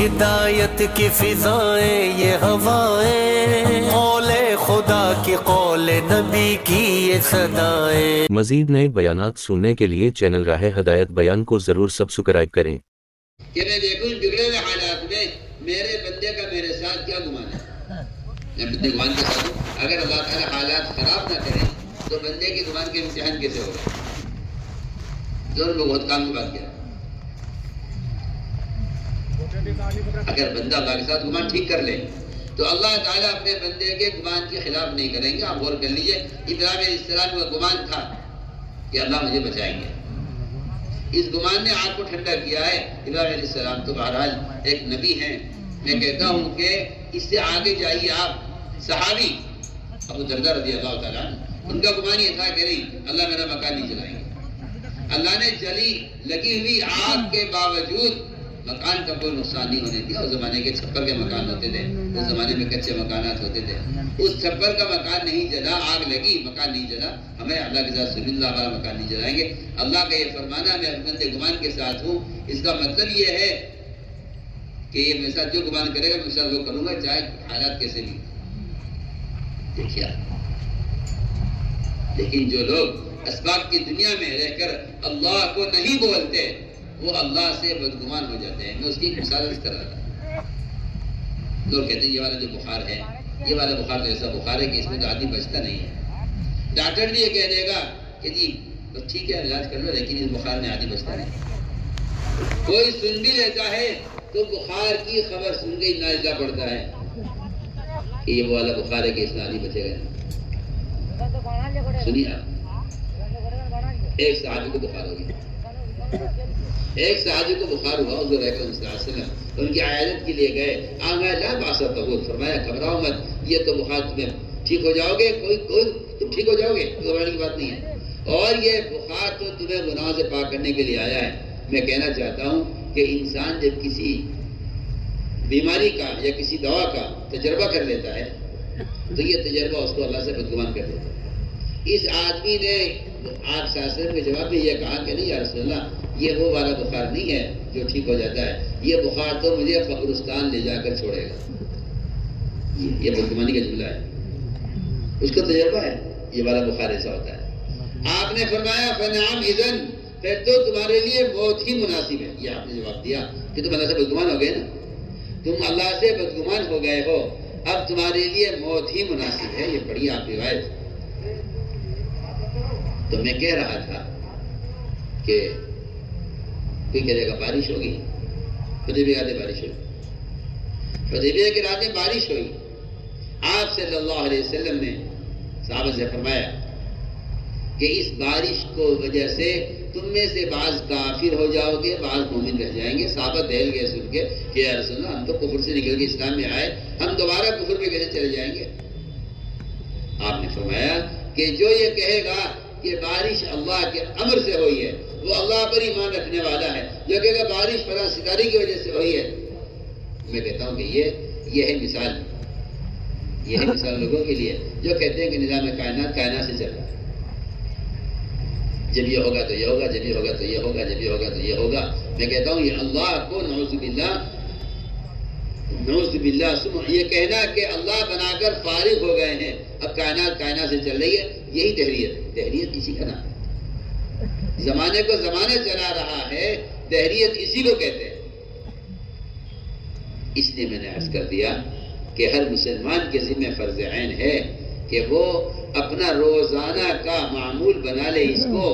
ہدایت کی فضائیں یہ ہوائیں، قول خدا کی قول نبی کی یہ صدائیں۔ مزید نئے بیانات سننے کے لیے چینل راہ ہدایت بیان کو ضرور سبسکرائب کریں۔ کہ میں دیکھوں بگڑے ہوئے حالات میں میرے بندے کا میرے ساتھ کیا گمان ہے۔ میں بندے گمان کے ساتھ ہوں، اگر اللہ تعالیٰ حالات خراب نہ کرے تو بندے کے گمان کے امتحان کیسے ہوگا؟ ضرور لوگ بہت کام کی بات کیا۔ اگر بندہ اللہ کے ساتھ گمان ٹھیک کر لے تو اللہ تعالیٰ اپنے بندے کے گمان کے خلاف نہیں کریں گے۔ آپ غور کر لیجئے، ابراہیم علیہ السلام کا گمان تھا کہ اللہ مجھے بچائیں گے، اس گمان نے آگ کو ٹھنڈا کیا ہے۔ ابراہیم علیہ السلام تو بہرحال ایک نبی ہیں۔ میں کہتا ہوں کہ اس سے آگے جائیے آپ، صحابی ابو درداء رضی اللہ تعالیٰ عنہ، ان کا گمان یہ تھا کہ نہیں، اللہ میرا مکان نہیں جلائیں گے۔ اللہ نے جلی لگی ہوئی آگ کے باوجود مکان کا کوئی نقصان نہیں ہونے دیا۔ اس زمانے کے چھپر کے مکان ہوتے تھے، اس زمانے میں کچے مکانات ہوتے تھے، اس چھپر کا مکان نہیں جلا، آگ لگی مکان نہیں جلا۔ ہمیں اللہ کے ساتھ سبیل اللہ والا مکان نہیں جلائیں گے۔ اللہ کا یہ فرمانا میں اپنے گمان کے ساتھ ہوں، اس کا مطلب یہ ہے کہ یہ میرے ساتھ جو گمان کرے گا میں اس وہ کروں گا، چاہے حالات کیسے بھی۔ دیکھیے، لیکن جو لوگ اسباب کی دنیا میں رہ کر اللہ کو نہیں بولتے وہ اللہ سے بدگمان ہو جاتے ہیں۔ میں اس کی ایک مثال اس طرح تھا، لوگ کہتے ہیں یہ والا جو بخار ہے، یہ والا بخار تو ایسا بخار ہے کہ اس میں تو آدمی بچتا نہیں ہے۔ ڈاکٹر بھی یہ کہہ دے گا کہ جی بس ٹھیک ہے علاج کر لو، لیکن اس بخار میں آدمی بچتا نہیں۔ کوئی سن بھی لیتا ہے تو بخار کی خبر سن کے نازلہ پڑتا ہے کہ یہ وہ والا بخار ہے کہ اس میں آدمی بچے گا۔ سنیے آپ، ایک صحابی کو بخار ہو گیا، ایک صحابی کو بخار ہوا، حضور اکرم صلی اللہ علیہ وسلم ان کی عیادت کے لیے گئے۔ لا باس تقول، فرمایا گھبراؤ مت، یہ تو بخار تمہیں ٹھیک ہو جاؤ گے، تم ٹھیک ہو جاؤ گے، گھبرانے کی بات نہیں ہے، اور یہ بخار تو تمہیں گناہ سے پاک کرنے کے لیے آیا ہے۔ میں کہنا چاہتا ہوں کہ انسان جب کسی بیماری کا یا کسی دوا کا تجربہ کر لیتا ہے تو یہ تجربہ اس کو اللہ سے بدگمان کر دیتا ہے۔ اس آدمی نے آپ شاستر کے جواب میں یہ کہا کہ نہیں یا رسول اللہ، یہ وہ والا بخار نہیں ہے جو ٹھیک ہو جاتا ہے، یہ بخار تو مجھے قبرستان لے جا کر چھوڑے گا۔ یہ بدگمانی کا جملہ ہے، اس کا تجربہ ہے، یہ والا بخار ایسا ہوتا ہے۔ آپ نے فرمایا فنعم اذن، پھر تو تمہارے لیے موت ہی مناسب ہے۔ یہ آپ نے جواب دیا کہ تم اللہ سے بدگمان ہو گئے نا، تم اللہ سے بدگمان ہو گئے ہو، اب تمہارے لیے موت ہی مناسب ہے۔ یہ پڑھی آپ روایت۔ تو میں کہہ رہا تھا کہ کوئی کہے گا بارش ہوگی، حدیبیہ کے بارش ہوئی، حدیبیہ کے رات میں بارش ہوئی۔ آپ صلی اللہ علیہ وسلم نے صحابہ سے فرمایا کہ اس بارش کو وجہ سے تم میں سے بعض کافر ہو جاؤ گے، بعض مومن رہ جائیں گے۔ صحابہ دہل گئے سن کے کہ یا رسول اللہ، ہم تو کفر سے نکل کے اسلام میں آئے، ہم دوبارہ کفر میں کیسے چلے جائیں گے؟ آپ نے فرمایا کہ جو یہ کہے گا کہ بارش اللہ کے امر سے ہوئی ہے وہ اللہ پر ایمان رکھنے والا ہے، جو کہے گا بارش فلاں ستارے کی وجہ سے ہوئی ہے۔ میں کہتا ہوں کہ یہ ہے مثال، یہ ہے مثال لوگوں کے لیے جو کہتے ہیں کہ نظام کائنات سے چل رہا ہے، جب یہ ہوگا تو یہ ہوگا، جب یہ ہوگا تو یہ ہوگا، جب یہ ہوگا تو یہ ہوگا۔ میں کہتا ہوں یہ اللہ کو نعوذ باللہ یہ کہنا کہ اللہ بنا کر فارغ ہو گئے ہیں، اب کائنات سے چل رہی ہے، یہی دہریت اسی کا نام ہے۔ زمانے کو زمانہ چلا رہا ہے، دہریت اسی کو کہتے ہیں۔ اس لیے میں نے عرض کر دیا کہ ہر مسلمان کے ذمہ فرض عین ہے کہ وہ اپنا روزانہ کا معمول بنا لے اس کو،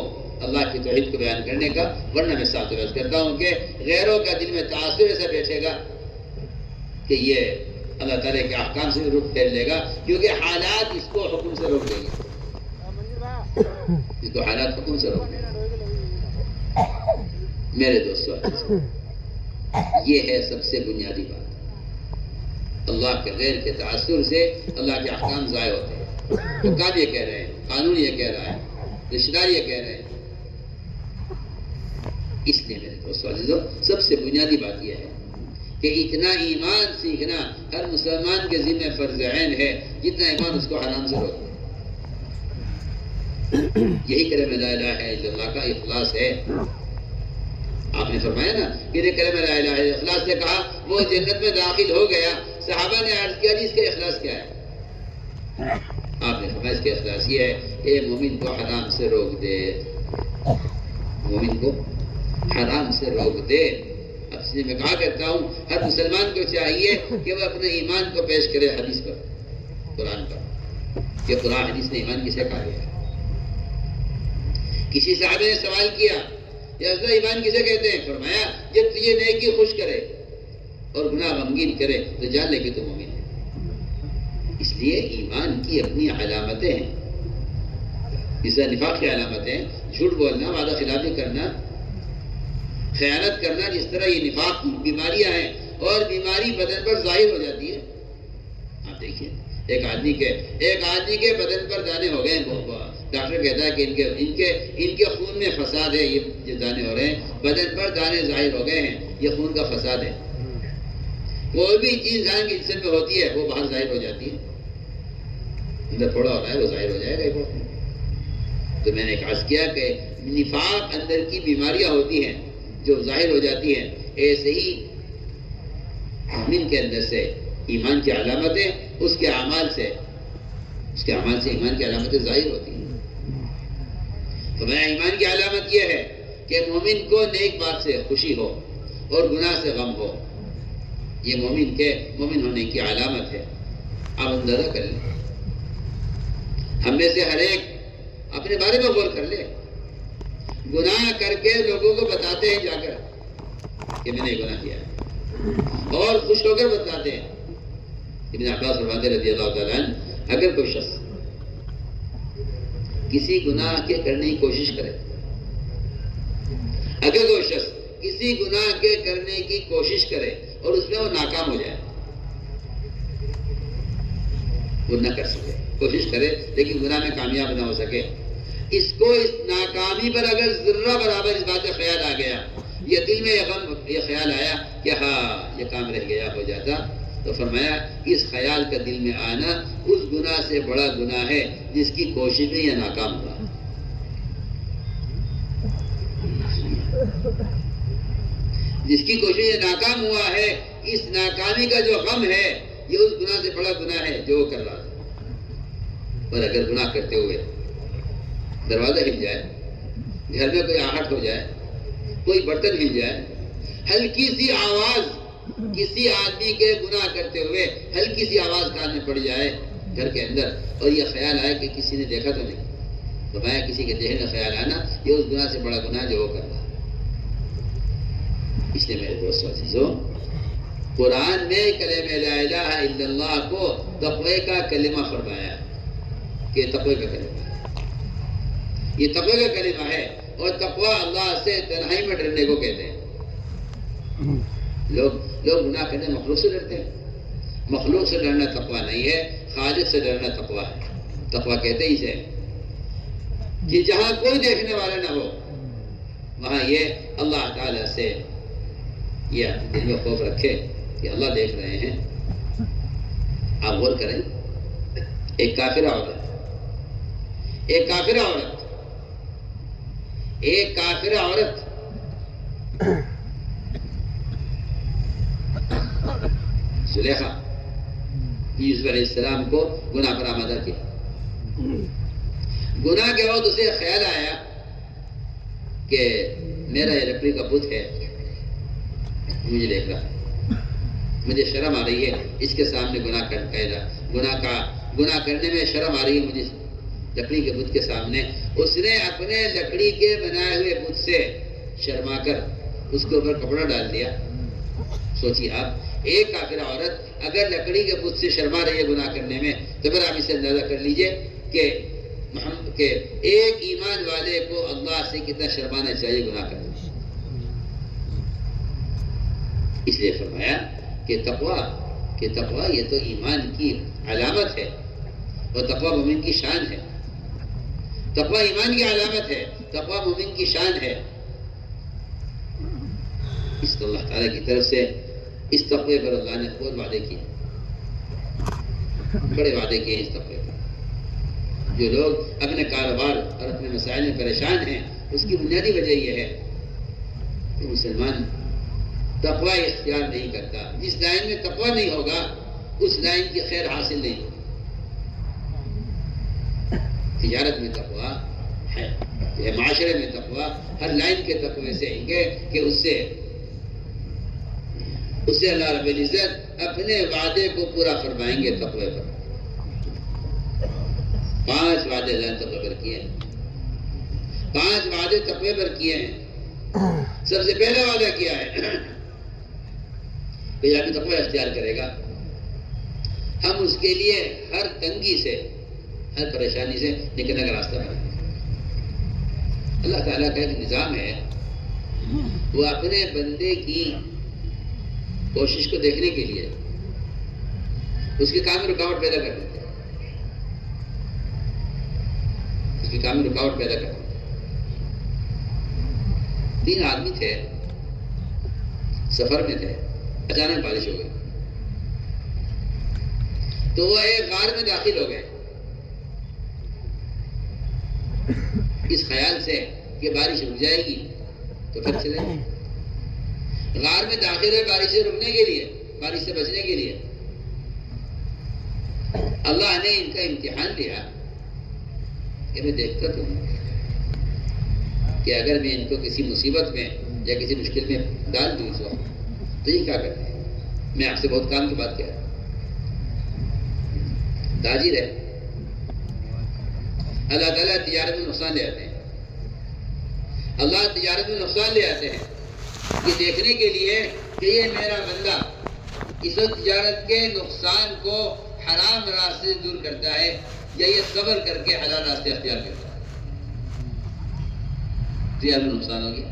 اللہ کی توحید کو بیان کرنے کا، ورنہ میں ساتھ عرض کرتا ہوں کہ غیروں کا دل میں تعصب ایسا بیٹھے گا کہ یہ اللہ تعالیٰ کے احکام سے رخ پھیر لے گا، کیونکہ حالات اس کو حکم سے روک دیں گے، اس کو حالات حکم سے روک دیں گے۔ میرے دوستو، یہ ہے سب سے بنیادی بات۔ اللہ کے غیر کے تعصب سے اللہ کے احکام ضائع ہوتے ہیں۔ حکام یہ کہہ رہے ہیں، قانون یہ کہہ رہا ہے، رشتہ دار یہ کہہ رہے ہیں۔ اس لیے میرے دوستو عزیزو، سب سے بنیادی بات یہ ہے کہ اتنا ایمان سیکھنا ہر مسلمان کے ذمہ فرض عین ہے، جتنا ایمان اس کو حرام سے روکے۔ یہی کلمہ لا الہ الا اللہ کا اخلاص ہے۔ آپ آپ نے فرمایا نا کہ یہ کلمہ لا الہ الا اللہ اخلاص سے کہا وہ جنت میں داخل ہو گیا. صحابہ نے عرض کیا جی اس کا اخلاص کیا ہے؟ آپ نے فرمایا اس کا اخلاص یہ ہے کہ مومن کو حرام سے روک دے، مومن کو حرام سے روک دے. اب اس لیے میں کہا کرتا ہوں ہر مسلمان کو چاہیے کہ وہ اپنے ایمان کو پیش کرے حدیث پر، قرآن پر، کہ قرآن حدیث نے ایمان کسے کہا ہے. کسی صحابہ نے سوال کیا یا حضرت ایمان کسے کہتے ہیں؟ فرمایا جب تجھے نیکی خوش کرے اور گناہ غمگین کرے تو جان لے کہ تو مومن ہے. اس لیے ایمان کی اپنی علامتیں ہیں، جیسے نفاق کی علامتیں ہیں، جھوٹ بولنا، وعدہ خلافی کرنا، خیانت کرنا، جس طرح یہ نفاق کی بیماریاں ہیں اور بیماری بدن پر ظاہر ہو جاتی ہے. آپ دیکھیے ایک آدمی کے بدن پر دانے ہو گئے ہیں، ڈاکٹر کہتا ہے کہ ان کے خون میں فساد ہے، یہ دانے ہو رہے ہیں، بدن پر دانے ظاہر ہو گئے ہیں، یہ خون کا فساد ہے. کوئی بھی چیز انسان کے جسم میں ہوتی ہے وہ باہر ظاہر ہو جاتی ہے، اندر تھوڑا ہوتا ہے وہ ظاہر ہو جائے گا ایک وقت میں. تو میں نے عرض کیا کہ نفاق اندر کی بیماریاں ہوتی ہیں جو ظاہر ہو جاتی ہیں، ایسے ہی مومن کے اندر سے ایمان کی علامتیں اس کے اعمال سے ایمان کی علامتیں ظاہر ہوتی ہیں. تو میں ایمان کی علامت یہ ہے کہ مومن کو نیک بات سے خوشی ہو اور گناہ سے غم ہو. یہ مومن ہونے کی علامت ہے. آپ اندازہ کر لیں، ہم میں سے ہر ایک اپنے بارے میں غور کر لے. گناہ کر کے لوگوں کو بتاتے ہیں جا کر کہ میں نے گناہ کیا ہے، اور خوش ہو کر بتاتے ہیں. ابن عباس فرماتے رضی اللہ تعالیٰ عنہ، اگر کوئی شخص کسی گناہ کے کرنے کی کوشش کرے، اگر کوئی شخص کسی گناہ کے کرنے کی کوشش کرے اور اس میں وہ ناکام ہو جائے، وہ نہ کر سکے، کوشش کرے لیکن گناہ میں کامیاب نہ ہو سکے، اس کو اس ناکامی پر اگر ذرہ برابر اس بات کا خیال آ گیا، یہ دل میں یہ خیال آیا کہ ہاں یہ کام رہ گیا ہو جاتا، تو فرمایا اس خیال کا دل میں آنا اس گناہ سے بڑا گناہ ہے جس کی کوشش میں یہ ناکام ہوا. جس کی کوشش یہ ناکام ہوا ہے، اس ناکامی کا جو غم ہے یہ اس گناہ سے بڑا گناہ ہے جو وہ کر رہا تھا. اور اگر گناہ کرتے ہوئے دروازہ ہل جائے، گھر میں کوئی آہٹ ہو جائے، کوئی برتن ہل جائے، ہلکی سی آواز کسی آدمی کے گناہ کرتے ہوئے ہلکی سی آواز کان میں پڑ جائے گھر کے اندر، اور یہ خیال آئے کہ کسی نے دیکھا تو نہیں، تو میں کسی کے ذہن میں خیال آنا یہ اس گناہ سے بڑا گناہ جو وہ کر رہا ہے. اس لیے میرے دوستو عزیزو، قرآن میں کلمہ لا الہ الا اللہ کو تقوی کا کلمہ فرمایا کہ تقوی کا کلمہ ہے، یہ تقوی کا کلمہ ہے. اور تقوی اللہ سے تنہائی میں ڈرنے کو کہتے ہیں. لوگ گناہ کرنے مخلوق سے ڈرتے ہیں. مخلوق سے ڈرنا تقوی نہیں ہے، خالق سے ڈرنا تقوی ہے. تقوی کہتے ہی سے کہ جہاں کوئی دیکھنے والا نہ ہو وہاں یہ اللہ تعالیٰ سے یہ دل میں خوف رکھے کہ اللہ دیکھ رہے ہیں. آپ غور کریں، ایک کافرہ عورت زلیخا یوسف علیہ السلام کو گناہ پر آمادہ کیا. گناہ کے بعد اسے خیال آیا کہ میرا یہ لکڑی کا بت ہے، مجھے دیکھ رہا ہے، مجھے شرم آ رہی ہے اس کے سامنے گناہ کرنے میں شرم آ رہی ہے مجھے لکڑی کے بت کے سامنے. اس نے اپنے لکڑی کے بنائے ہوئے بت سے شرما کر اس کے اوپر کپڑا ڈال دیا. سوچیے آپ، ایک کافرہ عورت اگر لکڑی کے بت سے شرما رہی ہے گناہ کرنے میں، تو پھر آپ اسے اندازہ کر لیجئے کہ ایک ایمان والے کو اللہ سے کتنا شرمانا چاہیے گناہ کرنے میں. اس لیے فرمایا کہ تقوی یہ تو ایمان کی علامت ہے، اور تقوی مومن کی شان ہے. تقوی ایمان کی علامت ہے، تقوی مومن کی شان ہے. اس کو اللہ تعالیٰ کی طرف سے اس تقوی پر اللہ نے خود وعدے کیے، بڑے وعدے کیے اس تقوی پر. جو لوگ اپنے کاروبار اور اپنے مسائل میں پریشان ہیں، اس کی بنیادی وجہ یہ ہے کہ مسلمان تقوی اختیار نہیں کرتا. جس لائن میں تقوی نہیں ہوگا اس لائن کی خیر حاصل نہیں ہوگی. تجارت میں تقوی ہے، معاشرے میں تقوی، ہر لائن کے تقوی سے کہ اس سے اللہ رب العزت اپنے وعدے کو پورا فرمائیں گے. تقوی پر 5 وعدے اللہ نے تقوی پر کیے ہیں. 5 وعدے تقوی پر کیے ہیں. سب سے پہلا وعدہ کیا ہے کہ جب تقوی اختیار کرے گا ہم اس کے لیے ہر تنگی سے، ہر پریشانی سے نکلنے کا راستہ بنائیں گے. اللہ تعالیٰ کا ایک نظام ہے، وہ اپنے بندے کی کوشش کو دیکھنے کے لیے اس کے کام میں رکاوٹ پیدا کر دیتے ہیں. اس کے کام میں رکاوٹ پیدا کر دیتے ہیں. 3 آدمی تھے، سفر میں تھے، اچانک بارش ہو گئی تو وہ ایک غار میں داخل ہو گئے اس خیال سے کہ بارش رک جائے گی تو پھر چلے گئے. غار میں داخل ہوئے بارش سے رکنے کے لیے، بارش سے بچنے کے لیے. اللہ نے ان کا امتحان لیا کہ میں دیکھتا تو ہوں کہ اگر میں ان کو کسی مصیبت میں یا کسی مشکل میں ڈال دوں اس وقت تو یہ کیا کرتے ہیں. میں آپ سے بہت کام کی بات کہہ رہا ہوں. تاجر ہے، اللہ تعالیٰ تجارت میں نقصان لے آتے ہیں. اللہ تجارت میں نقصان لے آتے ہیں یہ دیکھنے کے لیے کہ یہ میرا بندہ اس وقت تجارت کے نقصان کو حرام راستے سے دور کرتا ہے یا یہ صبر کر کے حلال راستے اختیار کرتا ہے. تجارت میں نقصان ہو گیا،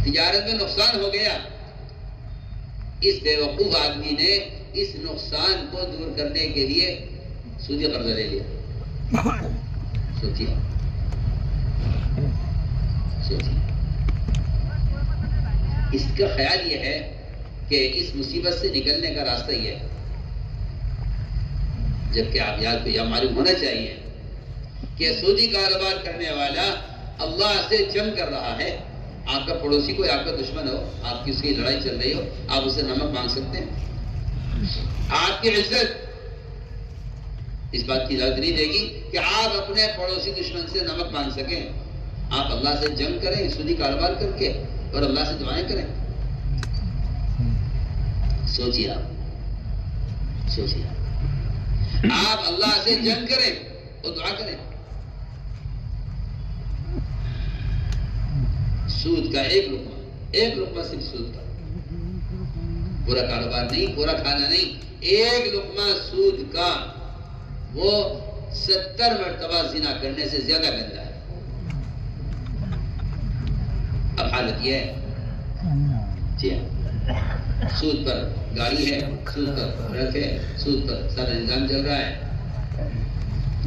تجارت میں نقصان ہو گیا. اس بے وقوف آدمی نے اس نقصان کو دور کرنے کے لیے سودی قرضہ لے لیا. سوچیے اس کا خیال یہ ہے کہ اس مصیبت سے نکلنے کا راستہ یہ ہے، جبکہ آپ یاد کو یہ معلوم ہونا چاہیے کہ سودی کاروبار کرنے والا اللہ سے جنگ کر رہا ہے. آپ کا پڑوسی کوئی آپ کا دشمن ہو، آپ کی اس کی لڑائی چل رہی ہو، آپ اسے نمک مانگ سکتے ہیں. آپ کی عزت اس بات کی اجازت نہیں دے گی کہ آپ اپنے پڑوسی دشمن سے نمک مانگ سکیں. آپ اللہ سے جنگ کریں سودی کاروبار کر کے اور اللہ سے دعائیں کریں. سوچیے آپ اللہ سے جنگ کریں اور دعا کریں. سود کا ایک لقمہ صرف سود کا، پورا کاروبار نہیں، پورا کھانا نہیں، ایک لقمہ سود کا وہ 70 مرتبہ زنا کرنے سے زیادہ گندا ہے. اب حالت یہ ہے جی سود پر گاڑی ہے، سود پر ٹرک ہے، سود پر سارا نظام چل رہا ہے.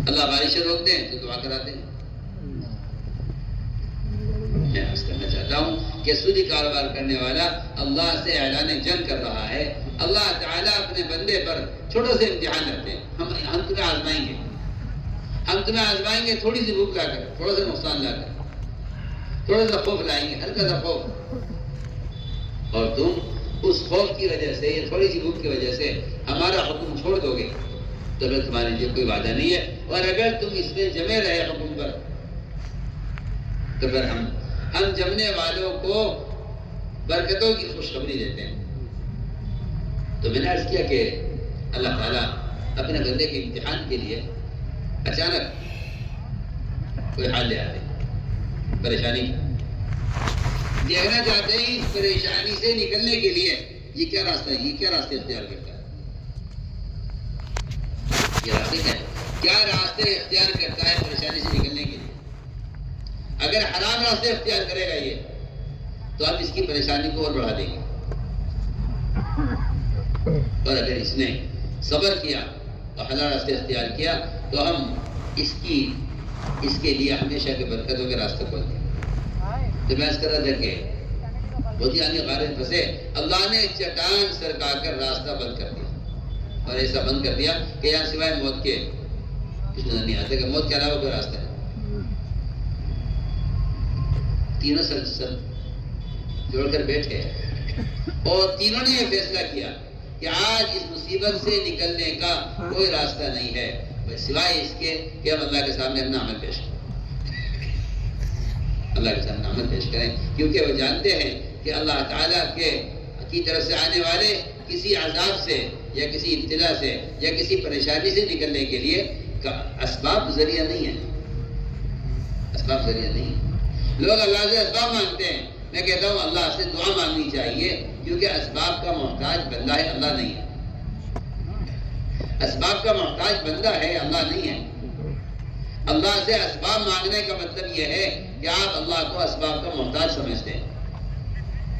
اللہ بارشیں روک دیں تو دعا کراتے ہیں. میں عرض کرنا چاہتا ہوں کہ سودی کاروبار کرنے والا اللہ سے اعلان جنگ کر رہا ہے. اللہ تعالیٰ اپنے بندے پر چھوٹے سے امتحان رکھتے ہیں. ہم تمہیں آزمائیں گے، تھوڑی سی بھوک لا کر، تھوڑا سا نقصان لا کر، تھوڑا سا خوف لائیں گے، ہلکا سا خوف، اور تم اس خوف کی وجہ سے یا تھوڑی سی بھوک کی وجہ سے ہمارا حکم چھوڑ دو گے تو پھر تمہارے لیے کوئی وعدہ نہیں ہے. اور اگر تم اس میں جمے رہے حکم پر تو پھر ہم جمنے والوں کو برکتوں کی خوشخبری دیتے ہیں. تو میں نے عرض کیا کہ اللہ تعالیٰ اپنے بندے کے امتحان کے لیے اچانک کوئی حال لے آتے ہیں، پریشانی دیکھنا چاہتے ہیں اس پریشانی سے نکلنے کے لیے یہ کیا راستہ ہے، یہ کیا راستے اختیار کرتا ہے. یہ راستے کیا راستے اختیار کرتا ہے پریشانی سے نکلنے کے لیے. اگر حرام راستے اختیار کرے گا یہ تو ہم اس کی پریشانی کو اور بڑھا دیں گے، اور اگر اس نے صبر کیا اور حلال راستے اختیار کیا تو ہم اس کے لیے ہمیشہ کے برکتوں کے راستے کھول دیں. تو میں اس کر رہا تھا کہ بہت آدمی غارت پھنسے، اللہ نے چٹان سرکا کر راستہ بند کر دیا، اور ایسا بند کر دیا کہ یہاں سوائے موت کے کچھ نظر نہیں آتا، کہ موت کے علاوہ کوئی راستہ ہے. تینوں سر جوڑ کر بیٹھے اور تینوں نے یہ فیصلہ کیا کہ آج اس مصیبت سے نکلنے کا کوئی راستہ نہیں ہے سوائے اس کے کہ ہم اللہ کے سامنے اپنا عمل پیش کریں، اللہ کے سامنے عمل پیش کریں، کیونکہ وہ جانتے ہیں کہ اللہ تعالیٰ کی طرف سے آنے والے کسی عذاب سے یا کسی ابتلا سے یا کسی پریشانی سے نکلنے کے لیے اسباب ذریعہ نہیں ہے، اسباب ذریعہ نہیں ہے۔ لوگ اللہ سے اسباب مانگتے ہیں، میں کہتا ہوں اللہ سے دعا مانگنی چاہیے، کیونکہ اسباب کا محتاج بندہ ہے، اللہ نہیں ہے۔ اسباب کا محتاج بندہ ہے، اللہ نہیں ہے۔ اللہ سے اسباب مانگنے کا مطلب یہ ہے کہ آپ اللہ کو اسباب کا محتاج سمجھتے ہیں۔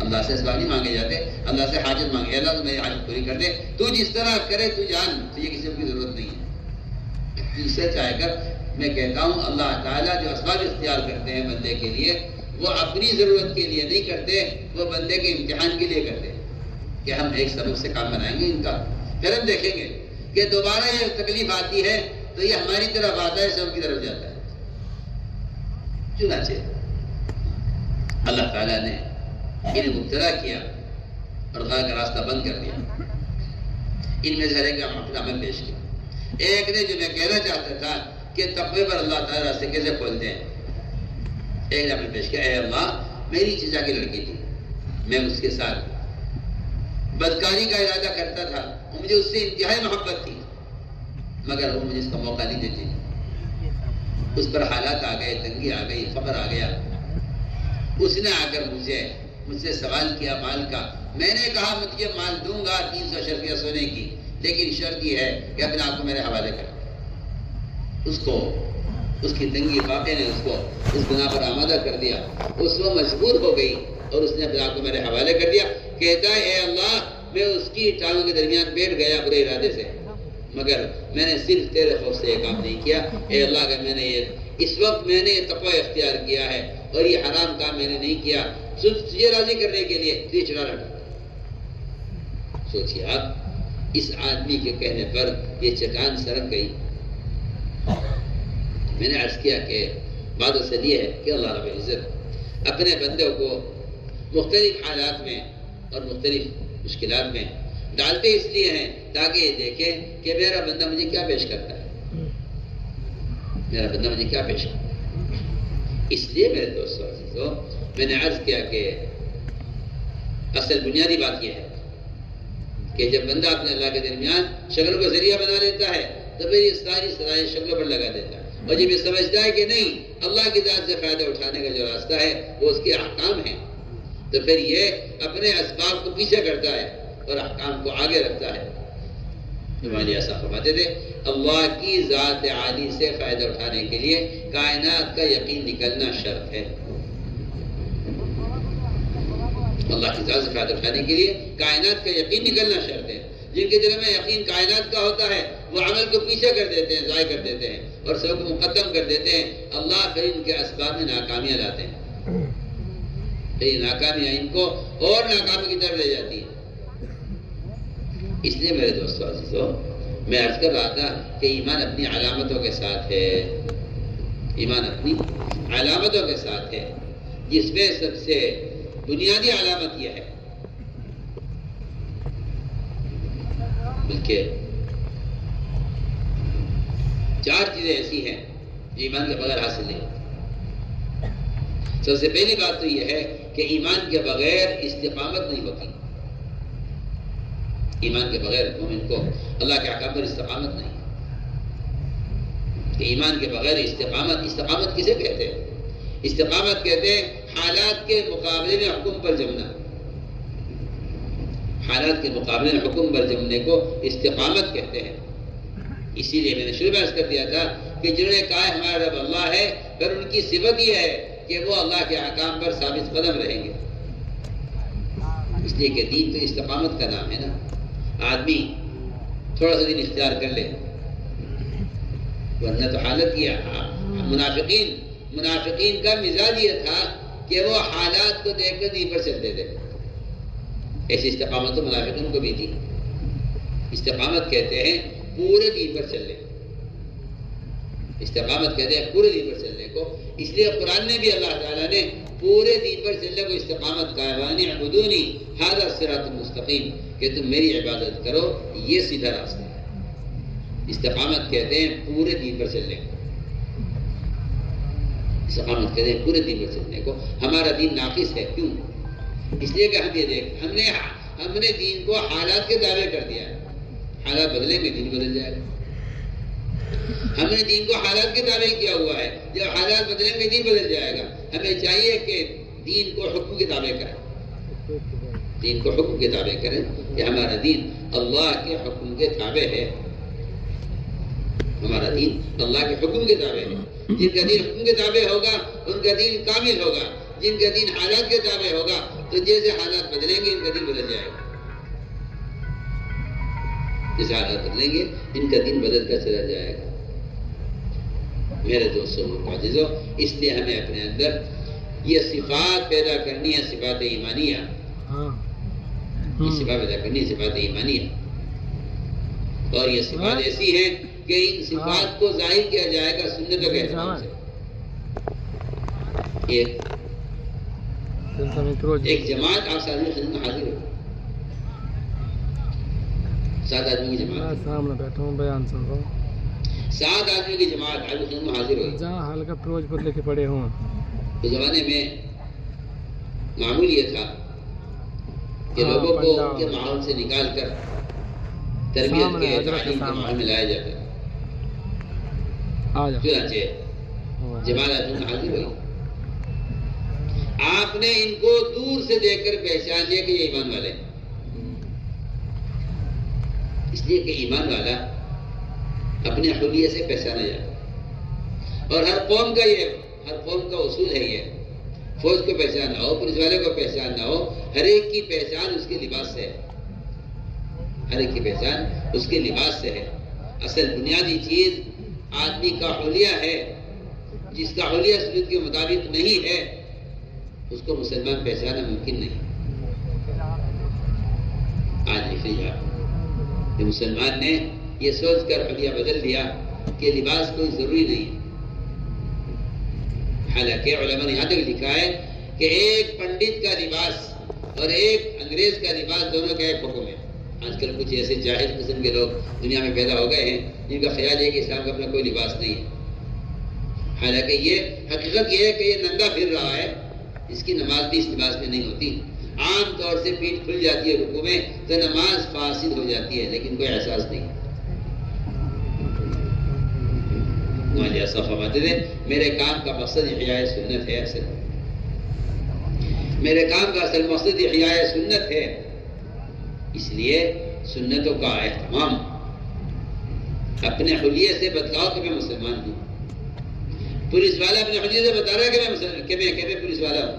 اللہ سے اسباب نہیں مانگے جاتے، اللہ سے حاجت مانگے، اللہ تو میری حاجت پوری کر دے، تو جس طرح کرے تو جان، تجھے کسی کی ضرورت نہیں ہے، تجھ سے چاہے کر۔ میں کہتا ہوں اللہ تعالیٰ جو اسباب اختیار کرتے ہیں بندے کے لیے، وہ اپنی ضرورت کے لیے نہیں کرتے، وہ بندے کے امتحان کے لیے کرتے ہیں کہ ہم ایک سبب سے کام بنائیں گے ان کا، پھر ہم دیکھیں گے کہ دوبارہ یہ تکلیف آتی ہے تو یہ ہماری طرف آتا ہے، سب کی طرف جاتا ہے۔ چنانچہ اللہ تعالیٰ نے انہیں مبتلا کیا اور خدا کا راستہ بند کر دیا۔ ان میں سے ہر ایک اپنا عمل پیش کیا۔ ایک نے جو میں کہنا چاہتا تھا کہ تقوی پر اللہ تعالیٰ راستے کیسے کھولتے ہیں، ایک نے عمل پیش کیا، اے اللہ میری چچا کی لڑکی تھی، میں اس کے ساتھ بدکاری کا ارادہ کرتا تھا، مجھے اس سے انتہائی محبت تھی، مگر وہ مجھے اس کا موقع نہیں دیتی، اس پر حالات آ گئے، تنگی آ گئی، فقر آ گیا، اس نے آ کر مجھ سے سوال کیا مال کا، میں نے کہا میں تجھے مال دوں گا 300 اشرفیہ سونے کی، لیکن شرط یہ ہے کہ اپنے آپ کو میرے حوالے کر۔ اس کی تنگی واقع نے اس کو اس گناہ پر آمادہ کر دیا، اس وہ مجبور ہو گئی اور اس نے اپنے آپ کو میرے حوالے کر دیا۔ کہتا ہے اے اللہ میں اس کی ٹانگوں کے درمیان بیٹھ گیا برے ارادے سے، مگر میں نے صرف تیرے خوف سے یہ کام نہیں کیا۔ اے اللہ اگر میں نے اس وقت میں نے تقوی اختیار کیا ہے اور یہ حرام کام میں نے نہیں کیا، تجھے راضی کرنے کے لیے تجھے چڑھا رکھا۔ سوچیے آپ، اس آدمی کے کہنے پر یہ چٹان سرک گئی۔ میں نے عرض کیا کہ بات اصل یہ ہے کہ اللہ رب العزت اپنے بندوں کو مختلف حالات میں اور مختلف مشکلات میں ڈالتے اس لیے ہیں تاکہ یہ دیکھیں کہ میرا بندہ مجھے کیا پیش کرتا ہے، میرا بندہ مجھے کیا پیش کرتا ہے۔ اس لیے میرے دوستوں عزیزوں میں نے عرض کیا کہ اصل بنیادی بات یہ ہے کہ جب بندہ اپنے اللہ کے درمیان شکلوں کا ذریعہ بنا لیتا ہے تو پھر یہ ساری صلاحیت شکلوں پر لگا دیتا ہے، اور جب یہ سمجھتا ہے کہ نہیں اللہ کی ذات سے فائدہ اٹھانے کا جو راستہ ہے وہ اس کے احکام ہیں، تو پھر یہ اپنے اسباب کو پیچھے کرتا ہے اور احکام کو آگے رکھتا ہے۔ ہمارے ایسا فرماتے تھے اللہ کی ذات عالی سے فائدہ اٹھانے کے لیے کائنات کا یقین نکلنا شرط ہے۔ اللہ کی ذات سے فائدہ اٹھانے کے لیے کائنات کا یقین نکلنا شرط ہے۔ جن کے دل میں یقین کائنات کا ہوتا ہے وہ عمل کو پیچھے کر دیتے ہیں، ضائع کر دیتے ہیں اور سب کو مقدم کر دیتے ہیں۔ اللہ پھر ان کے اسباب میں ناکامیاں لاتے ہیں، یہ ناکامیاں ان کو اور ناکامی کی طرف لے جاتی ہے۔ اس لیے میرے دوستو عزیزو میں عرض کر رہا تھا کہ ایمان اپنی علامتوں کے ساتھ ہے، ایمان اپنی علامتوں کے ساتھ ہے، جس میں سب سے بنیادی علامت یہ ہے بلکہ 4 چیزیں ایسی ہیں جو ایمان کے بغیر حاصل نہیں ہوتی۔ سب سے پہلی بات تو یہ ہے کہ ایمان کے بغیر استقامت نہیں ہوتی، ایمان کے بغیر مومن کو اللہ کے احکام پر استقامت نہیں کہ ایمان کے بغیر استقامت کسے کہتے ہیں؟ استقامت کہتے ہیں حالات کے مقابلے میں حکم پر جمنا، حالات کے مقابلے میں حکم پر جمنے کو استقامت کہتے ہیں۔ اسی لیے میں نے شروع میں عرض کر دیا تھا کہ جنہوں نے کہا ہمارا رب اللہ ہے، پھر ان کی صفت یہ ہے کہ وہ اللہ کے احکام پر ثابت قدم رہیں گے، اس لیے کہ دین تو استقامت کا نام ہے نا۔ آدمی تھوڑا سا دین اختیار کر لے ورنہ تو حالت یہ منافقین کا مزاج یہ تھا کہ وہ حالات کو دیکھ کر دین پر چلتے تھے۔ ایسی استقامت تو منافقین کو بھی تھی۔ استقامت کہتے ہیں پورے دین پر چلنے، استقامت کہتے ہیں پورے دین پر چلنے کو۔ اس لیے قرآن نے بھی اللہ تعالیٰ نے پورے دین پر چلنے کو استقامت کا ہے، وَأَنِ اعْبُدُونِي هَذَا الصِّرَاطُ الْمُسْتَقِيمُ، کہ تم میری عبادت کرو، یہ سیدھا راستہ ہے۔ استقامت کہتے ہیں پورے دین پر چلنے کو، استقامت کہتے ہیں پورے دین پر چلنے کو۔ ہمارا دین ناقص ہے، کیوں؟ اس لیے کہ ہم یہ دیکھ ہم نے دین کو حالات کے دعوے کر دیا ہے، حالات بدلیں گے دین بدل جائے گا۔ ہم نے دین کو حالات کے دعوے کیا ہوا ہے، جب حالات بدلیں گے دین بدل جائے گا۔ ہمیں چاہیے کہ دین کو حکم کے دعوے کریں، دین کو حکم کے دعوے کریں کہ ہمارا دین اللہ کے حکم کے تابع ہے، ہمارا دین اللہ کے حکم کے تابع ہے۔ جن کا دین حکم کے تابع ہوگا ان کا دین کامل ہوگا، جن کا دین حالات کے تابع ہوگا تو جیسے حالات بدلیں گے ان کا دین بدل جائے گا، جیسے حالات بدلیں گے ان کا دین بدلتا چلا جائے گا۔ میرے دوستوں معززو، اس لیے ہمیں اپنے اندر یہ صفات پیدا کرنی ہے، صفات ایمانیہ، یہ صفات پیدا کرنی ہے، صفات ایمانیہ، اور یہ صفات ایسی ہیں کہ ان صفات کو ظاہر کیا جائے گا سنتوں کے احترام سے۔ ایک جماعت آپ ساتھ خدمت میں حاضر ہو، 7 آدمی کی جماعت، سامنے بیٹھا ہوں بیان سن رہا ہوں، 7 آدمی کی جماعت آپ خدمت میں حاضر ہوئی۔ جہاں ہلکا فروج پر لے کے پڑے ہوں، اس زمانے میں معمول یہ تھا کہ لوگوں کو ان کے ماحول سے نکال کر تربیت کے تعلیم کے ماحول میں لایا جاتا ہے۔ چنانچہ جماعت میں حاضر ہوئی، آپ نے ان کو دور سے دیکھ کر پہچان لیا کہ یہ ایمان والے ہیں، اس لیے کہ ایمان والا اپنے حلیے سے پہچانا جاتا ہے، اور ہر قوم کا اصول ہے یہ، فوج کو پہچاننا ہو، پولیس والے کو پہچاننا ہو، ہر ایک کی پہچان اس کے لباس سے ہے، ہر ایک کی پہچان اس کے لباس سے ہے۔ اصل بنیادی چیز آدمی کا حلیہ ہے، جس کا حلیہ سنت کے مطابق نہیں ہے اس کو مسلمان پہچانا ممکن نہیں۔ آج لکھ لیجیے آپ، مسلمان نے یہ سوچ کر حلیہ بدل دیا کہ لباس کوئی ضروری نہیں ہے، حالانکہ علماء نے یہاں تک لکھا ہے کہ ایک پنڈت کا لباس اور ایک انگریز کا لباس دونوں کا ایک حکم ہے۔ آج کل کچھ ایسے جاہل قسم کے لوگ دنیا میں پیدا ہو گئے ہیں جن کا خیال ہے کہ اسلام کا اپنا کوئی لباس نہیں ہے، حالانکہ یہ حقیقت یہ ہے کہ یہ ننگا پھر رہا ہے، اس کی نماز بھی اس لباس میں نہیں ہوتی۔ عام طور سے پیٹھ کھل جاتی ہے رکوع میں تو نماز فاسد ہو جاتی ہے، لیکن کوئی احساس نہیں۔ مجھے ایسا فرماتے تھے میرے کام کا مقصد احیاء سنت ہے، اصل میرے کام کا اصل مقصد احیاء سنت ہے، اس لیے سنتوں کا اہتمام، اپنے حلیے سے بتلاؤ کہ میں مسلمان ہوں۔ پولیس والا اپنے حلیے سے بتا رہا ہے کہ میں پولیس والا ہوں،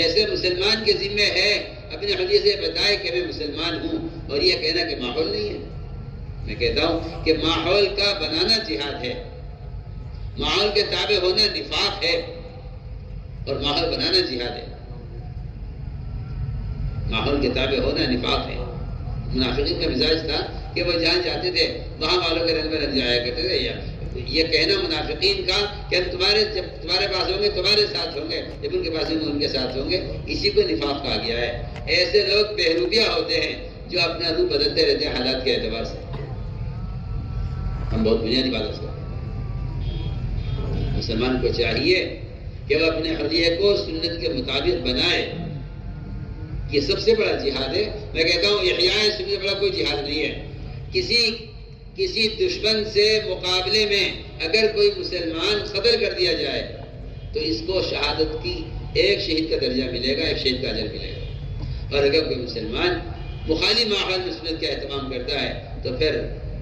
ایسے مسلمان کے ذمہ ہے اپنے حلیے سے بتائے کہ میں مسلمان ہوں، اور یہ کہنا کہ ماحول نہیں ہے۔ میں کہتا ہوں کہ ماحول کا بنانا جہاد ہے، ماحول کے تابع ہونا نفاق ہے، اور ماحول بنانا جہاد ہے۔ ماحول کے تابع ہونا نفاق ہے۔ منافقین کا مزاج تھا کہ وہ جہاں جاتے تھے وہاں والوں کے رنگ میں رنگ جایا کرتے تھے۔ یہ کہنا منافقین کا کہ ہم جب تمہارے پاس ہوں گے تمہارے ساتھ ہوں گے، جب ان کے پاس ہوں گے ان کے ساتھ ہوں گے، اسی کو نفاق کہا گیا ہے۔ ایسے لوگ بہروپیہ ہوتے ہیں جو اپنا روح بدلتے رہتے ہیں حالات کے اعتبار سے۔ ہم بہت بنیادی بات کرتے ہیں، مسلمان کو چاہیے کہ وہ اپنے حلیے کو سنت کے مطابق بنائے، یہ سب سے بڑا جہاد ہے۔ میں کہتا ہوں احیاء سنت سے بڑا کوئی جہاد نہیں ہے۔ کسی دشمن سے مقابلے میں اگر کوئی مسلمان قتل کر دیا جائے تو اس کو شہادت کی ایک شہید کا درجہ ملے گا، ایک شہید کا اجر ملے گا۔ اور اگر کوئی مسلمان مخالف ماحول میں سنت کا اہتمام کرتا ہے تو پھر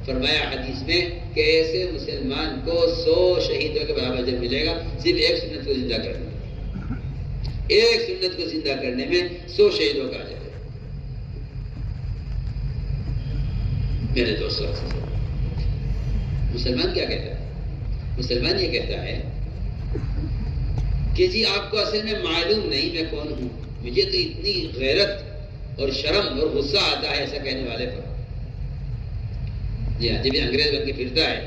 فرمایا حدیث میں کہ ایسے مسلمان کو 100 شہیدوں کے برابر اجر ملے گا، صرف ایک سنت کو زندہ کرنے میں، ایک سنت کو زندہ کرنے میں 100 شہیدوں کا اجر ہے۔ میرے دوستوں، مسلمان کیا کہتا ہے؟ مسلمان یہ کہتا ہے کہ جی آپ کو اصل میں معلوم نہیں میں کون ہوں، مجھے تو اتنی غیرت اور شرم اور غصہ آتا ہے ایسا کہنے والے پر۔ جی ہاں، جب یہ انگریز بن کے پھرتا ہے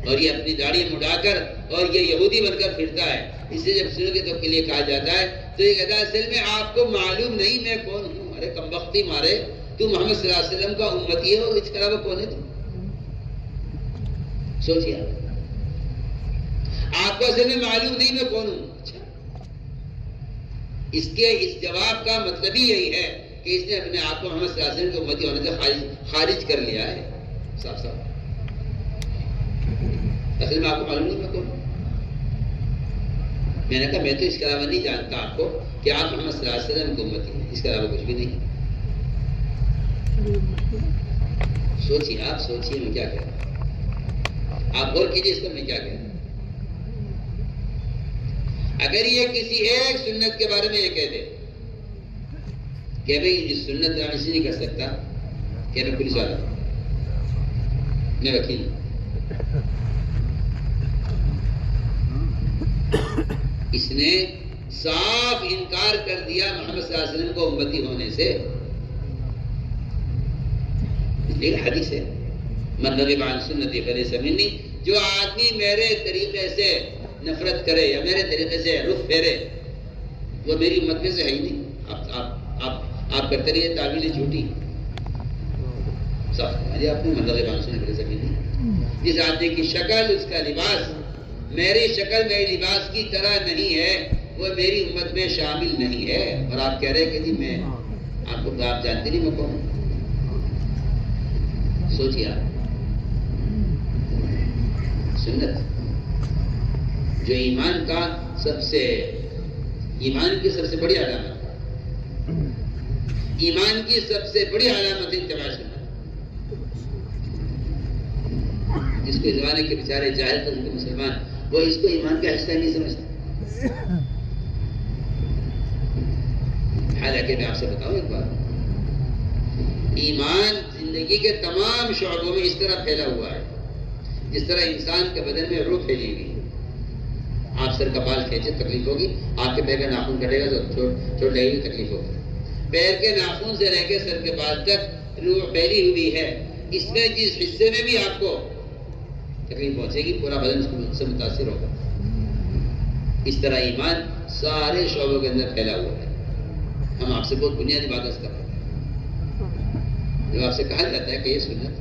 اور یہ اپنی داڑھی مڑا کر اور یہ یہودی بن کر پھرتا ہے، اس لیے جب سنو کے تو کے لیے کہا جاتا ہے تو یہ کہتا ہے اصل میں آپ کو معلوم نہیں میں کون ہوں. ارے کمبختی مارے، تو محمد صلی اللہ علیہ وسلم کا امتی ہے اور اس کے علاوہ کون ہے؟ تم سوچیے آپ کو اصل میں معلوم نہیں میں کون ہوں. اچھا، اس جواب کا مطلب ہی یہی ہے کہ اس نے اپنے آپ کو محمد صلی اللہ علیہ وسلم کے امتی ہونے سے خارج کر لیا ہے. صاف صاف اصل میں آپ کو معلوم نہیں میں کون ہوں. میں نے کہا میں تو اس کے علاوہ نہیں جانتا آپ کو کہ آپ محمد صلی اللہ علیہ وسلم کے امتی ہیں، اس کے علاوہ کچھ بھی نہیں. سوچیے، آپ سوچیے میں کیا کہہ رہا ہوں، آپ غور کیجیے اس پر میں کیا کہہ رہا ہوں. اگر یہ کسی ایک سنت کے بارے میں یہ کہہ دے کہ بھئی یہ سنت ایسے نہیں کر سکتا کہ میں پولیس والا ہوں، میں وکیل ہوں، اس نے صاف انکار کر دیا محمد صلی اللہ علیہ وسلم کو امتی ہونے سے. ایک حدیث ہے من رغب عن سنتی فلیس منی، جو آدمی میرے طریقے سے نفرت کرے یا میرے طریقے سے رخ پھیرے وہ میری امت میں سے ہے ہی نہیں. آپ کرتے رہیے تعویل جھوٹی. صاف آپ نے من رغب عن سنتی فلیس منی. جس آدمی کی شکل، اس کا لباس میری شکل میری لباس کی طرح نہیں ہے وہ میری امت میں شامل نہیں ہے. اور آپ کہہ رہے کہ جی میں آپ کو آپ جانتے نہیں میں کون ہوں. سوچیے آپ، سنت جو ایمان کی سب سے بڑی علامت، ایمان کی سب سے بڑی علامت اتباع سنت. جس کو زمانے کے بیچارے جاہل قسم کے مسلمان وہ اس کو ایمان کا حصہ نہیں سمجھتے. حالانکہ میں آپ سے بتاؤں ایک بات، ایمان زندگی کے تمام شعبوں میں اس طرح پھیلا ہوا ہے جس طرح انسان کے بدن میں روح پھیلی ہوئی ہے. آپ سر کا بال کھینچے تکلیف ہوگی، آپ کے پیر کا ناخن کٹے گا تو چوٹ لگے گی تکلیف ہوگی. پیر کے ناخن سے لے کے سر کے بال تک روح پھیلی ہوئی ہے. اس میں جس حصے میں بھی آپ کو تکلیف پہنچے گی پورا بدن اس سے متاثر ہوگا. اس طرح ایمان سارے شعبوں کے اندر پھیلا ہوا ہے. ہم آپ سے بہت بنیادی بات کر رہے ہیں. جب آپ سے کہا جاتا ہے کہ یہ سنت،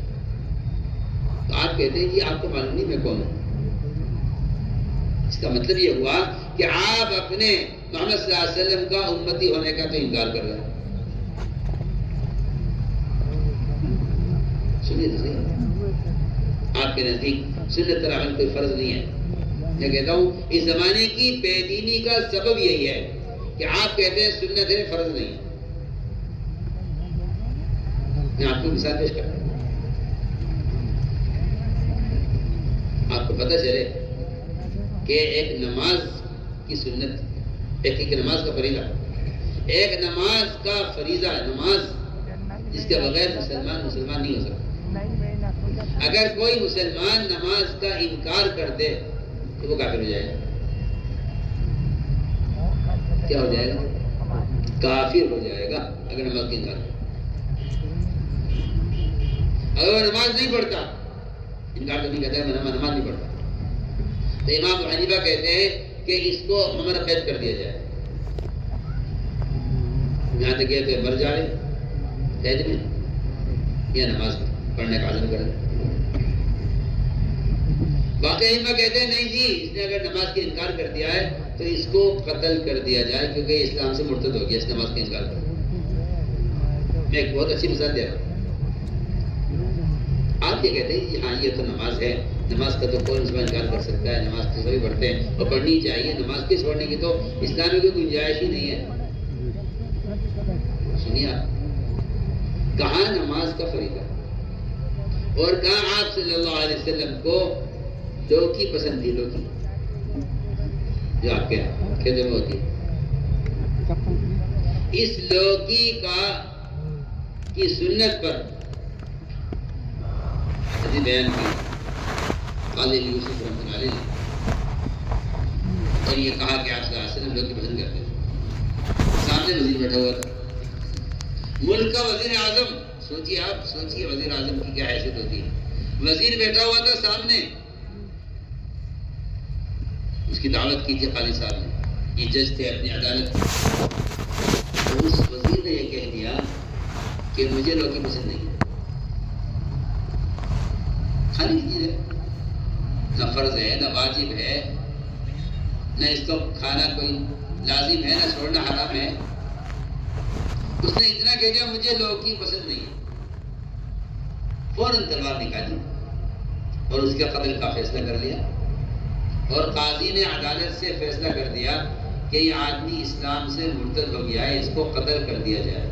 تو آپ کہتے ہیں جی آپ کو معلوم نہیں میں کون ہوں. اس کا مطلب یہ ہوا کہ آپ اپنے محمد صلی اللہ علیہ وسلم کا امتی ہونے کا تو انکار کر رہے ہیں. سنیے تو صحیح، آپ کے نزدیک سنت پر عمل کوئی فرض نہیں ہے. میں کہتا ہوں اس زمانے کی بے دینی کا سبب یہی ہے کہ آپ کہتے ہیں سنت ہے فرض نہیں. میں آپ کو مثال پیش کرتا ہوں. آپ کو پتہ چلے کہ ایک نماز کی سنت، ایک نماز کا فریضہ، ایک نماز کا فریضہ، نماز جس کے بغیر مسلمان نہیں ہو سکتا. اگر کوئی مسلمان نماز کا انکار کر دے تو وہ کافر ہو جائے گا. کیا ہو جائے گا؟ کافر ہو جائے گا اگر نماز کا انکار کرے. اگر وہ نماز نہیں پڑھتا، انکار تو نہیں کہتا ہے میں نماز نہیں پڑھتا، تو امام ابو حنیفہ کہتے ہیں کہ اس کو عمر قید کر دیا جائے. یہاں تک کہ مر جائے قید میں یا نماز پڑھنے کا عزم کرے. باقی ائمہ کہتے ہیں نہیں جی، اس نے اگر نماز کا انکار کر دیا ہے تو اس کو قتل کر دیا جائے کیونکہ اسلام سے مرتد ہو گیا اس نماز کا انکار کر. میں ایک بہت اچھی مثال دے رہا ہوں. آپ یہ کہتے ہیں جی ہاں یہ تو نماز ہے، نماز کا تو کون اس میں انکار کر سکتا ہے، نماز تو سبھی پڑھتے ہیں اور پڑھنی چاہیے، نماز کے چھوڑنے کی تو اسلام میں کوئی گنجائش ہی نہیں ہے. سنیے آپ، کہاں نماز کا فریضہ اور کہاں آپ صلی اللہ علیہ وسلم کو لوکی پسند تھی، لوکی جو آپ کے کھیتوں میں ہوتی ہے. اس لوکی کی سنت پر بیان کی قاضی یوسف رحمۃ اللہ علیہ نے، اور یہ کہا کہ آپ صلی اللہ علیہ وسلم لوکی پسند کرتے تھے. سامنے وزیر بیٹھا ہوا تھا، ملک کا وزیر اعظم. سوچیے آپ، سوچیے وزیر اعظم کی کیا حیثیت ہوتی ہے. وزیر بیٹھا ہوا تھا سامنے، اس کی دعوت کی تھی خالد صاحب نے، یہ جج تھے اپنی عدالت کے، تو اس وزیر نے یہ کہہ دیا کہ مجھے لوکی پسند نہیں ہے، کھانے کی چیز ہے، نہ فرض ہے نہ واجب ہے، نہ اس کو کھانا کوئی لازم ہے، نہ چھوڑنا حرام ہے، اس نے اتنا کہہ دیا مجھے لوکی پسند نہیں ہے، فوراً تلوار نکالی اور اس کے قتل کا فیصلہ کر لیا، اور قاضی نے عدالت سے فیصلہ کر دیا کہ یہ آدمی اسلام سے مرتد ہو گیا ہے، اس کو قتل کر دیا جائے۔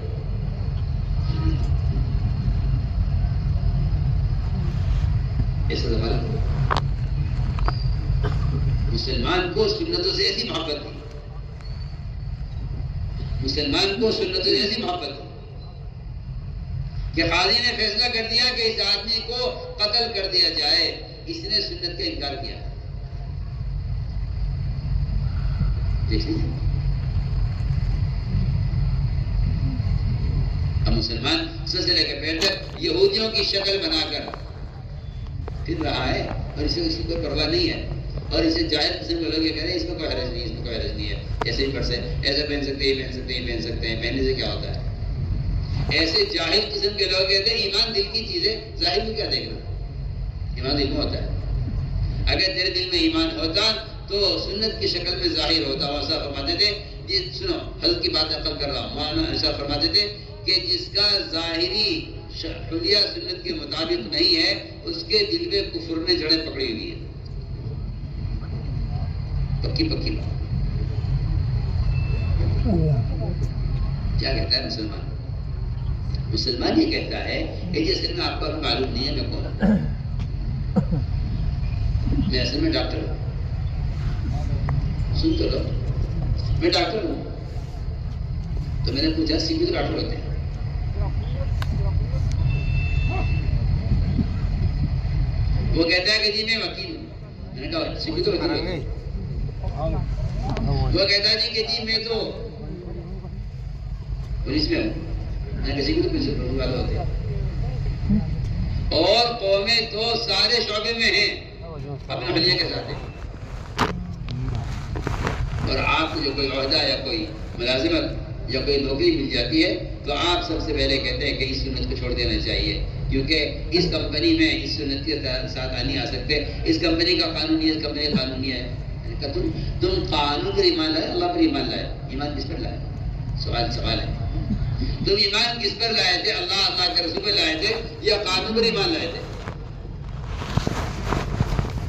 ایسا زمانہ مسلمان کو سنتوں سے ایسی محبت تھی، مسلمان کو سنتوں سے ایسی محبت تھی کہ قاضی نے فیصلہ کر دیا کہ اس آدمی کو قتل کر دیا جائے، اس نے سنت کا انکار کیا۔ دیکھ لیجیے، اب مسلمان سر سے لے کے پیر تک یہودیوں کی شکل بنا کر پھر رہا ہے، اور اسے اس کی کوئی پرواہ نہیں ہے، اور اسے جاہل قسم کے لوگ یہ کہہ رہے ہیں اس میں کوئی حرج نہیں، اس میں کوئی حرج نہیں ہے، ایسے ہی پڑھ سکتے، ایسے پہن سکتے ہیں، پہن سکتے ہیں، پہن سکتے ہیں، پہننے سے کیا ہوتا ہے؟ ایسے جاہل قسم کے لوگ کہتے ہیں ایمان دل کی چیز ہے، ظاہر میں کیا دیکھنا، ایمان دل میں ہوتا ہے۔ اگر تیرے دل میں ایمان ہوتا تو سنت کی شکل میں ظاہر ہوتا۔ اور ایسا فرماتے تھے، یہ سنو حضرت کی بات نقل کر رہا ہوں، مولانا ایسا فرماتے تھے کہ جس کا ظاہری حلیہ سنت کے مطابق نہیں ہے، اس کے دل میں کفر نے جڑیں پکڑی ہوئی ہیں، پکی پکی بات۔ کیا کہتا ہے مسلمان؟ مسلمان یہ کہتا ہے کہ جیسے میں آپ کو معلوم نہیں ہے میں کون، میں اصل میں ڈاکٹر ہوں، سن تو لو، میں ڈاکٹر ہوں۔ تو میں نے پوچھا سیکھے تو ڈاکٹر ہوتے ہیں؟ وہ کہتا ہے کہ جی میں وکیل ہوں۔ میں نے کہا سیکھے تو وکیل ہوتے ہیں؟ وہ کہتا ہے جی کہ جی میں تو پولیس میں ہوں۔ میں نے کسی کو تو پولیس والے ہوتے ہیں، اور قومیں تو سارے شعبے میں ہیں اپنے حلیہ کے ساتھ ہیں، اور آپ کو جو کوئی عہدہ یا کوئی ملازمت یا کوئی نوکری مل جاتی ہے تو آپ سب سے پہلے کہتے ہیں کہ اس سنت کو چھوڑ دینا چاہیے، کیونکہ اس کمپنی میں اس سنت کے ساتھ نہیں آ سکتے، اس کمپنی کا قانون یہ، اس کمپنی کا قانون یہ ہے۔ تم قانون پر ایمان لائے، اللہ پر ایمان لائے، ایمان کس پر لائے؟ سوال ہے، تم ایمان کس پر لائے تھے؟ اللہ کے رسول پر لائے تھے یا قانون پر ایمان لائے تھے؟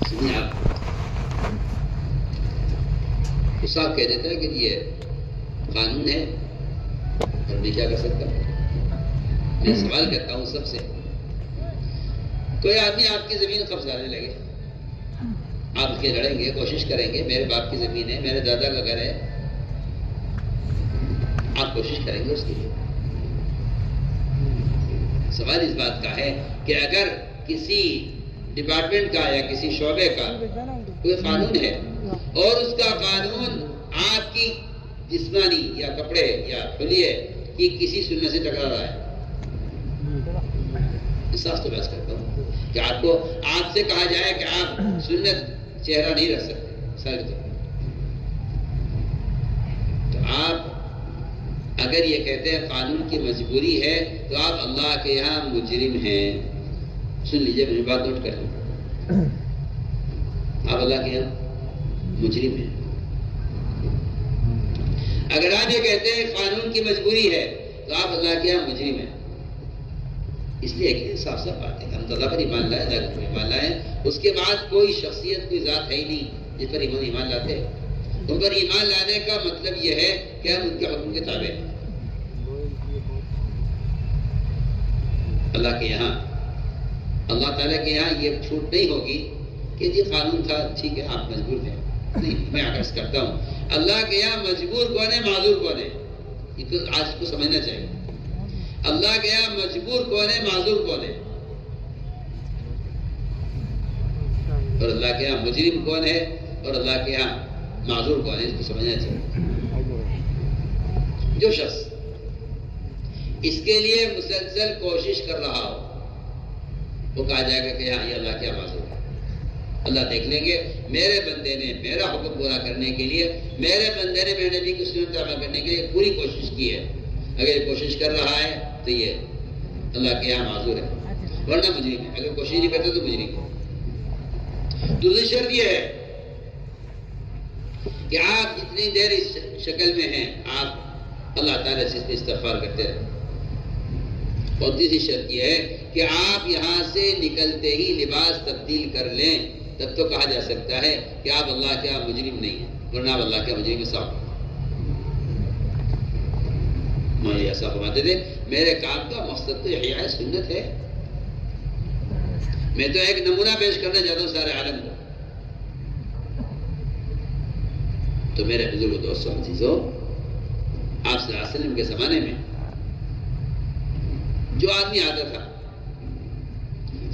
سنیے، آپ صاحب کہہ دیتا ہے کہ یہ قانون ہے اور میں کیا کر سکتا ہوں؟ میں سوال کرتا ہوں سب سے، کوئی آدمی آپ کی زمین قبض کرنے لگے، آپ کے لڑیں گے، کوشش کریں گے، میرے باپ کی زمین ہے، میرے دادا کا گھر ہے، آپ کوشش کریں گے اس کے لیے۔ سوال اس بات کا ہے کہ اگر کسی ڈپارٹمنٹ کا یا کسی شعبے کا کوئی قانون ہے اور اس کا قانون آپ کی جسمانی یا کپڑے یا حلیے کی کسی سنت سے ٹکرا رہا ہے، انصاف تو بحث کرتا ہوں کہ آپ کو آپ سے کہا جائے کہ آپ سنت چہرہ نہیں رکھ سکتے سر تو آپ اگر یہ کہتے ہیں قانون کی مجبوری ہے تو آپ اللہ کے یہاں مجرم ہیں۔ سن لیجئے، میری بات نوٹ کر لیں، آپ اللہ کے یہاں مجرم ہیں۔ اگر آپ یہ کہتے ہیں قانون کی مجبوری ہے تو آپ اللہ کے یہاں مجرم ہیں۔ اس لیے کہ صاف صاف بات ہے کہ ہم تو اللہ پر ایمان لائے، اللہ پر ایمان لائے، اس کے بعد کوئی شخصیت کوئی ذات ہے ہی نہیں جس پر ایمان لاتے ہیں۔ ان پر ایمان لانے کا مطلب یہ ہے کہ ہم ان کے حکم کے تابع ہیں۔ اللہ کے یہاں، اللہ تعالیٰ کے یہاں یہ چھوٹ نہیں ہوگی کہ جی قانون تھا، ٹھیک ہے آپ مجبور تھے، نہیں، میں عکس کرتا ہوں، اللہ کے یہاں مجبور کون ہے، معذور کون ہے، یہ تو آج کو سمجھنا چاہیے۔ اللہ کے یہاں مجبور کون ہے، معذور کون ہے، اور اللہ کے یہاں مجرم کون ہے اور اللہ کے یہاں معذور کون ہے، اس کو سمجھنا چاہیے۔ جو شخص اس کے لیے مسلسل کوشش کر رہا ہو وہ کہا جائے گا کہ ہاں یہ اللہ کے یہاں معذور ہے، اللہ دیکھ لیں گے میرے بندے نے میرا حکم پورا کرنے کے لیے، میرے بندے نے میرے نبی کی سنت عمل کرنے کے لیے پوری کوشش کی ہے. اگر یہ کوشش کر رہا ہے تو یہ اللہ کے یہاں معذور ہے، ورنہ مجرم ہے. اگر کوشش نہیں کرتے تو مجرم ہے. دوسری شرط یہ ہے کہ آپ جتنی دیر اس شکل میں ہیں آپ اللہ تعالیٰ سے استغفار کرتے رہیں. اور تیسری شرط یہ ہے کہ آپ یہاں سے نکلتے ہی لباس تبدیل کر لیں، تب تو کہا جا سکتا ہے کہ آپ اللہ کے مجرم نہیں ہیں، ورنہ آپ اللہ کے مجرم صاحب. مولوی ایسا فرماتے تھے میرے کام کا مقصد تو احیاء سنت ہے. میں تو ایک نمونہ پیش کرنا چاہتا ہوں سارے عالم کو. تو میرے بزرگ دوستوں عزیزوں، آپ صلی اللہ علیہ وسلم کے زمانے میں جو آدمی آتا تھا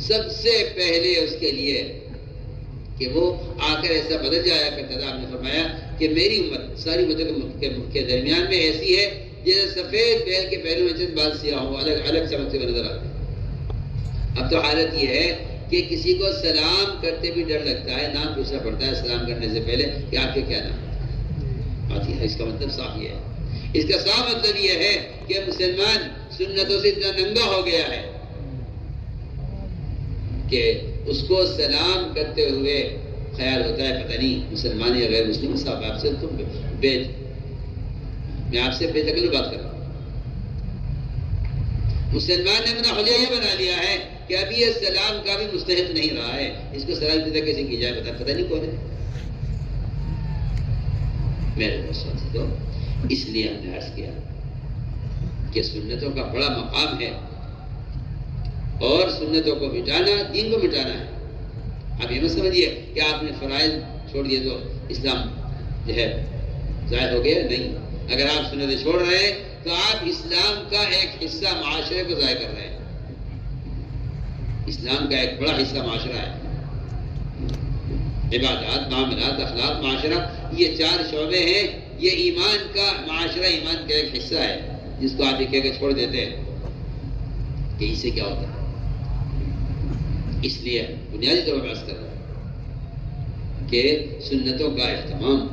سب سے پہلے اس کے لیے کہ وہ آ کر ایسا بدل جایا کرتا تھا. آپ نے فرمایا کہ میری امت ساری امتوں کے درمیان میں ایسی ہے جیسے سفید بیل کے پہلو میں چند بال سیاہ ہوں، الگ الگ چمکتے ہوئے نظر آتے ہیں. اب تو حالت یہ ہے کہ کسی کو سلام کرتے بھی ڈر لگتا ہے، نام پوچھنا پڑتا ہے سلام کرنے سے پہلے کہ آپ کے کیا نام ہے. اس کا مطلب صاف یہ ہے، اس کا صاف مطلب یہ ہے کہ مسلمان سنتوں سے اتنا ننگا ہو گیا ہے کہ اس کو سلام کرتے ہوئے خیال ہوتا ہے پتہ نہیں مسلمان یا غیر مسلم صاحب آپ سے تم میں آپ سے بے تکلف بات کر رہا ہوں. مسلمان نے اپنا حلیہ یہ بنا لیا ہے کہ ابھی یہ سلام کا بھی مستحق نہیں رہا ہے. اس کو سلام کی کیسے کی جائے پتہ نہیں کون ہے. میرے دوستوں تو اس لیے ہم نے عرض کیا کہ سنتوں کا بڑا مقام ہے اور سنتوں کو مٹانا دین کو مٹانا ہے. اب یہ مت سمجھیے کہ آپ نے فرائض چھوڑ دیے تو اسلام جو ہے ظاہر ہو گیا. نہیں، اگر آپ سنتیں چھوڑ رہے ہیں تو آپ اسلام کا ایک حصہ معاشرے کو ضائع کر رہے ہیں. اسلام کا ایک بڑا حصہ معاشرہ ہے. عبادات، معاملات، اخلاق، معاشرہ، یہ چار شعبے ہیں. یہ ایمان کا معاشرہ، ایمان کا ایک حصہ ہے جس کو آپ یہ کہہ کے چھوڑ دیتے ہیں کہ اس سے کیا ہوتا ہے. اس لیے بنیادی طور پر عرض کر رہا ہوں کہ سنتوں کا اہتمام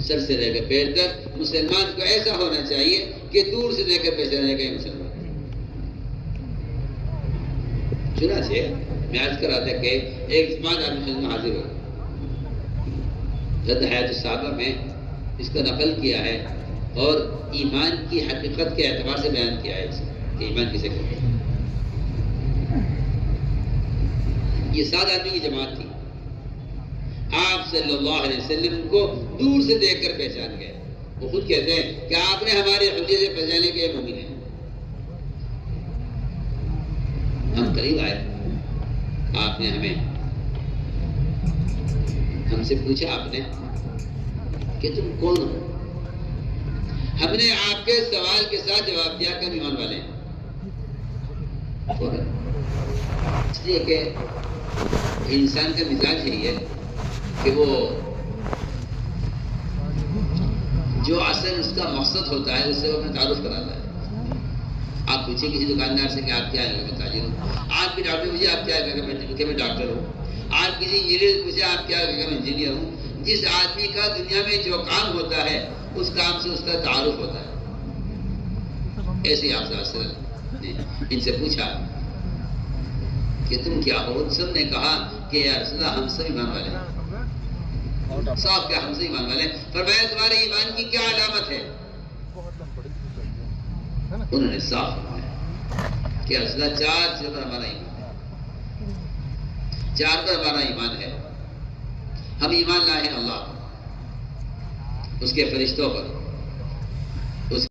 سر سے لے کر پیر تک مسلمان کو ایسا ہونا چاہیے کہ دور سے دیکھ کر پہچانے کا یہ مسلمان. چنانچہ میں عرض کر رہا تھا کہ ایک جماعت آپ میں حاضر ہو جد حیات الصحابہ میں اس کا نقل کیا ہے اور ایمان کی حقیقت کے اعتبار سے بیان کیا ہے اسے کہ ایمان کسے کہتے ہیں. یہ 7 آدمی کی جماعت تھی. آپ صلی اللہ علیہ وسلم کو دور سے دیکھ کر پہچان گئے. وہ خود کہتے ہیں کہ آپ نے ہمارے حجے سے پہچانے کے مومن ہیں. ہم قریب آئے، آپ نے ہم سے پوچھا آپ نے کہ تم کون ہو. ہم نے آپ کے سوال کے ساتھ جواب دیا کہ ہم ایمان والے ہیں. اس لیے کہ انسان کا مزاج یہی ہے کہ وہ جو اصل اس کا مقصد ہوتا ہے اس سے وہ اپنا تعارف کراتا ہے. آپ پوچھیں کسی دکاندار سے کہ آپ کیا ہے میں تاجر ہوں. آپ کی ڈاکٹر پوچھے آپ کیا ہے کہ میں ڈاکٹر ہوں. آپ کسی انجینئر سے پوچھے آپ کیا ہے کہ میں انجینئر ہوں. جس آدمی کا دنیا میں جو کام ہوتا ہے اس کام سے اس کا تعارف ہوتا ہے. ایسے ہی آپ صلی اللہ علیہ وسلم نے ان سے پوچھا کہ تم کیا ہو. سب نے کہا کہ یا رسول اللہ ہم سب ایمان والے ہیں. صاحب کیا ہم سب ایمان والے ہیں؟ فرمایا تمہارے ایمان کی کیا علامت ہے؟ انہوں نے صاف فرمایا کہ رسول اللہ 4 چیزوں پر ہمارا ایمان ہے. 4 پر ہمارا ایمان ہے. ہم ایمان لائے ہیں اللہ پر، اس کے فرشتوں پر،